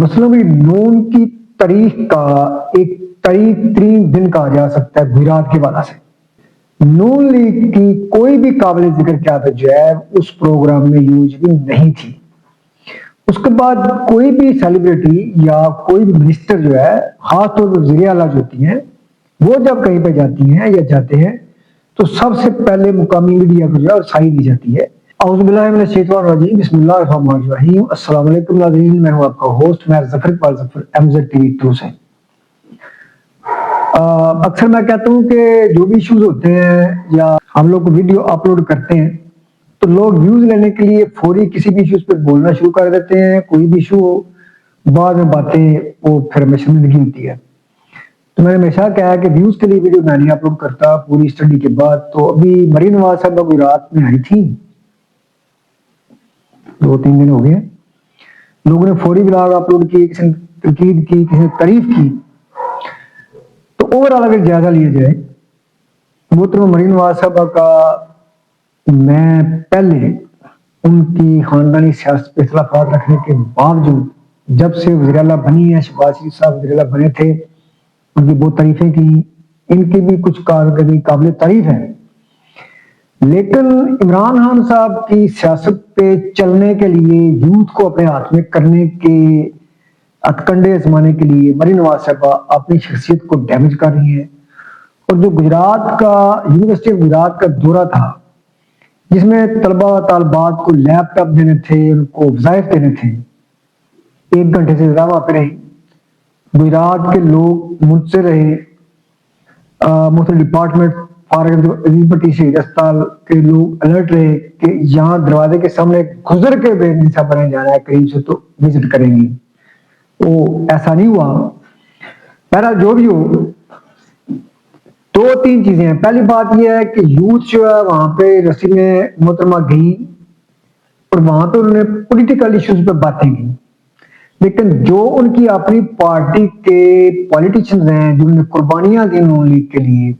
مسلم league نون کی تاریخ کا ایک قریب ترین دن کہا جا سکتا ہے گجرات کے حوالے سے۔ نون لیگ کی کوئی بھی قابل ذکر قیادت جو ہے اس پروگرام میں یوزلی نہیں تھی۔ اس کے بعد کوئی بھی سیلیبریٹی یا کوئی بھی منسٹر جو ہے، خاص طور پر وزیر اعلیٰ جو ہوتی ہیں، وہ جب کہیں پہ جاتی ہیں یا جاتے ہیں تو سب سے پہلے مقامی میڈیا کو جو ہے سائی دی جاتی ہے۔ اعوذ باللہ من الشیطان الرجیم، بسم اللہ الرحمن الرحیم۔ السلام علیکم ناظرین، میں ہوں آپ کا ہوسٹ میں ظفر اقبال ظفر MZ TV 2 سے۔ اکثر میں کہتا ہوں کہ جو بھی ایشوز ہوتے ہیں یا ہم لوگ ویڈیو اپلوڈ کرتے ہیں تو لوگ ویوز لینے کے لیے فوری کسی بھی ایشوز پہ بولنا شروع کر دیتے ہیں، کوئی بھی ایشو ہو، بعد میں باتیں وہ پھر ہمیں شرمندگی ہوتی ہے۔ تو میں نے ہمیشہ کہا ہے کہ ویوز کے لیے ویڈیو میں نہیں اپلوڈ کرتا پوری اسٹڈی کے بعد۔ تو ابھی مریم نواز صاحبہ کوئی رات میں آئی تھی، 2-3 دن ہو گئے، لوگوں نے فوری بلاگ اپلوڈ کی، کسی نے تنقید کی، کسی نے تعریف کی۔ تو اوورآل اگر جائزہ لیا جائے محترمہ مریم نواز صاحبہ کا، میں پہلے ان کی خاندانی سیاست پہ اختلافات رکھنے کے باوجود جب سے وزیر اعلیٰ بنی ہے، شہباز شریف صاحب وزیر اعلیٰ بنے تھے، ان کی بہت تعریفیں کی، ان کی بھی کچھ کارکردگی قابل تعریف ہے۔ لیکن عمران خان صاحب کی سیاست پہ چلنے کے لیے، یوتھ کو اپنے ہاتھ میں کرنے کے ہتھکنڈے آزمانے کے لیے مریم نواز صاحبہ اپنی شخصیت کو ڈیمیج کر رہی ہیں۔ اور جو گجرات کا یونیورسٹی آف گجرات کا دورہ تھا، جس میں طلبہ و طالبات کو لیپ ٹاپ دینے تھے، ان کو وظائف دینے تھے، 1 گھنٹے سے زیادہ وہاں پہ رہے، گجرات کے لوگ منتظر رہے، مختلف ڈپارٹمنٹ عزیز بٹی شہید اسپتال کے لوگ الرٹ رہے کہ یہاں دروازے کے سامنے گزر کے بے نصاب بنے جانا ہے، قریب سے تو وزٹ کریں گی۔ وہ ایسا نہیں ہوا۔ بہرحال جو بھی ہو، 2-3 چیزیں ہیں۔ پہلی بات یہ ہے کہ یوتھ جو ہے وہاں پہ رسی میں محترمہ گئی اور وہاں پہ انہوں نے پولیٹیکل ایشوز پہ باتیں کی، لیکن جو ان کی اپنی پارٹی کے پولیٹیشنز ہیں جنہوں نے قربانیاں دی نون لیگ کے لیے،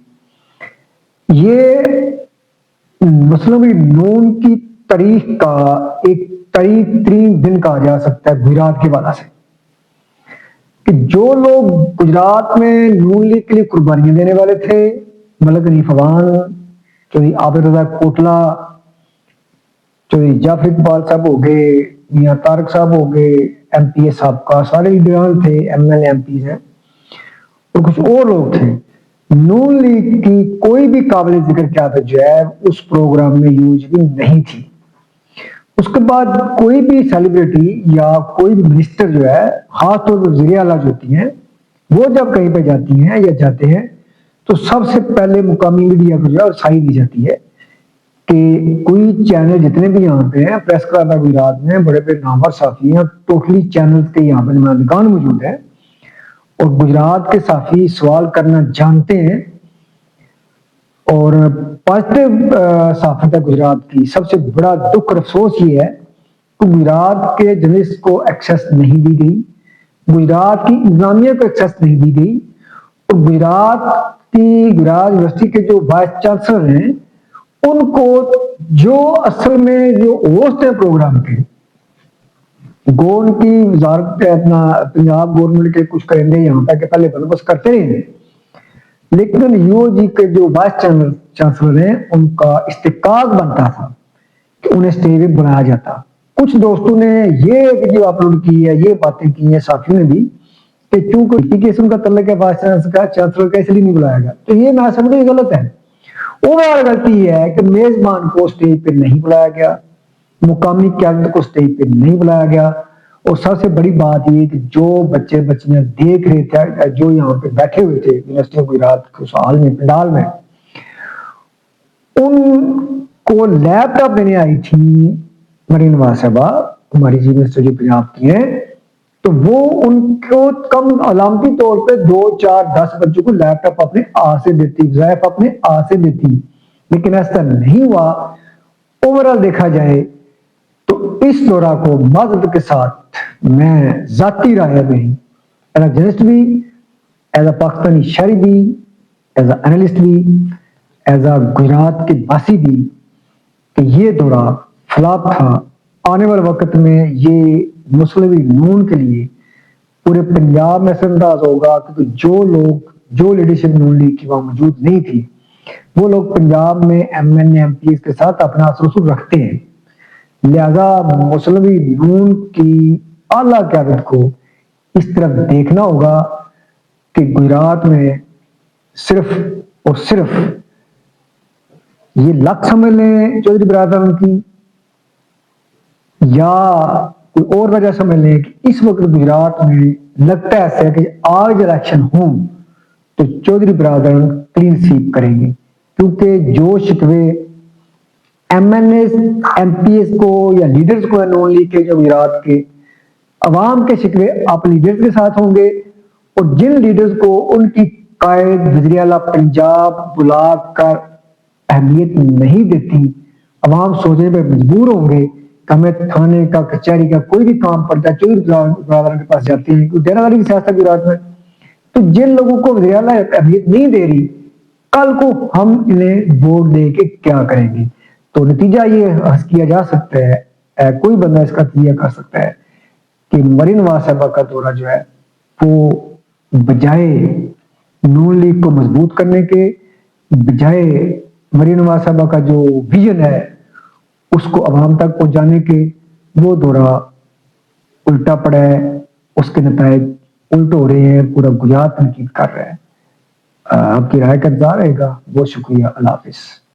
یہ مسلم لیگ نون کی تاریخ کا ایک قریب ترین دن کہا جا سکتا ہے گجرات کے حوالے سے، کہ جو لوگ گجرات میں نون لیگ کے لیے قربانیاں دینے والے تھے، ملک حنیف افغان، چودھری عابد رضا کوٹلہ، چودھری جعفر اقبال صاحب ہو گئے، میاں طارق صاحب ہو گئے، MPA صاحب کا سارے لیڈران تھے، MLA MPs ہیں، اور کچھ اور لوگ تھے۔ نون لیگ کی کوئی بھی قابل ذکر قیادت جو ہے اس پروگرام میں یوزلی نہیں تھی۔ اس کے بعد کوئی بھی سیلیبریٹی یا کوئی بھی منسٹر جو ہے، خاص طور پر وزیر اعلیٰ جو ہوتی ہیں، وہ جب کہیں پہ جاتی ہیں یا جاتے ہیں تو سب سے پہلے مقامی میڈیا کو جو ہے سائی دی جاتی ہے کہ کوئی چینل جتنے بھی یہاں پہ ہیں، پریس کلب ہے گجرات میں، بڑے بڑے نامور صحافی ہیں، ٹوٹلی چینل کے یہاں پہ نمائندگان موجود ہیں، اور گجرات کے صحافی سوال کرنا جانتے ہیں۔ اور پازیٹیو صحافت ہے گجرات کی، سب سے بڑا دکھ اور افسوس یہ ہے کہ گجرات کے جرنلسٹ کو ایکسیس نہیں دی گئی، گجرات کی انتظامیہ کو ایکسیس نہیں دی گئی، اور گجرات یونیورسٹی کے جو وائس چانسلر ہیں ان کو جو اصل میں جو ہوسٹ ہے پروگرام کے، ان کی وزارت اپنا پنجاب گورنمنٹ کے کچھ کرندے یہاں پہ کہ پہلے بندوبست کرتے رہے، لیکن UOG کے جو وائس چانسلر ہیں ان کا استحقاق بنتا تھا کہ انہیں اسٹیج پہ بنایا جاتا۔ کچھ دوستوں نے یہ ویڈیو اپلوڈ کی ہے، یہ باتیں کی ہیں صحافیوں نے بھی، کہ چونکہ قسم کا تعلق ہے وائس چانسلر کا، اس لیے نہیں بلایا گیا۔ تو یہ میں سمجھتا ہوں غلط ہے۔ اوور غلطی یہ ہے کہ میزبان کو اسٹیج پہ نہیں بلایا گیا، مقامی قیادت کو اسٹیج پہ نہیں بلایا گیا، اور سب سے بڑی بات یہ کہ جو بچے بچیاں دیکھ رہے تھے، جو یہاں پہ بیٹھے ہوئے تھے یونیورسٹی آف گجرات کے سال میں پنڈال میں، ان کو لیپ ٹاپ دینے آئی تھی مریم نواز صاحبہ، ہماری چیف منسٹر جو پنجاب کی ہیں، تو وہ ان کو کم علامتی طور پہ 2 4 10 بچوں کو لیپ ٹاپ اپنے سے دیتی، وظائف اپنے سے دیتی، لیکن ایسا نہیں ہوا۔ اوورآل دیکھا جائے تو اس دورہ کو معذرت کے ساتھ میں ذاتی رائے میں ایز اے جرنلسٹ بھی، ایز اے پاکستانی شہری بھی، ایز اے اینالسٹ بھی، ایز اے گجرات کے باسی بھی، کہ یہ دورہ فلاپ تھا۔ آنے والے وقت میں یہ مسلم لیگ نون کے لیے پورے پنجاب میں سے انداز ہوگا کیونکہ جو لیڈرشپ نون لیگ کی وہاں موجود نہیں تھی وہ لوگ پنجاب میں M N A M P کے ساتھ اپنا اثر رسوخ رکھتے ہیں. لہذا مسلم لیگ نون کی اعلیٰ قیادت کو اس طرف دیکھنا ہوگا کہ گجرات میں صرف اور صرف یہ لک سمجھ لیں چودھری برادران کی یا کوئی اور وجہ سمجھ لیں کہ اس وقت گجرات میں لگتا ہے ایسا ہے کہ آج الیکشن ہوں تو چودھری برادران کلین سویپ کریں گے کیونکہ جو شکوے M N S M P S کو یا لیڈرز کو نون لیگ کے جو گجرات کے عوام کے شکوے اپنے لیڈرز کے ساتھ ہوں گے اور جن لیڈرز کو ان کی قائد وزیر اعلیٰ پنجاب بلا کر اہمیت نہیں دیتی عوام سوچنے پہ مجبور ہوں گے کہ ہمیں تھانے کا کچہری کا کوئی بھی کام پڑتا ہے چودھری برادران کے پاس جاتے ہیں کیونکہ ڈیرہ داری کی سیاست گجرات میں تو جن لوگوں کو وزیر اعلیٰ اہمیت نہیں دے رہی کل کو ہم انہیں ووٹ دے کے کیا کریں گے. تو نتیجہ یہ حس کیا جا سکتا ہے کوئی بندہ اس کا تجزیہ کر سکتا ہے کہ مریم نواز صاحبہ کا دورہ جو ہے وہ بجائے نون لیگ کو مضبوط کرنے کے بجائے مریم نواز صاحبہ کا جو ویژن ہے اس کو عوام تک پہنچانے کے وہ دورہ الٹا پڑا ہے اس کے نتائج الٹ ہو رہے ہیں پورا گجرات تنقید کر رہا ہے. آپ کی رائے کا انتظار رہے گا. بہت شکریہ. اللہ حافظ.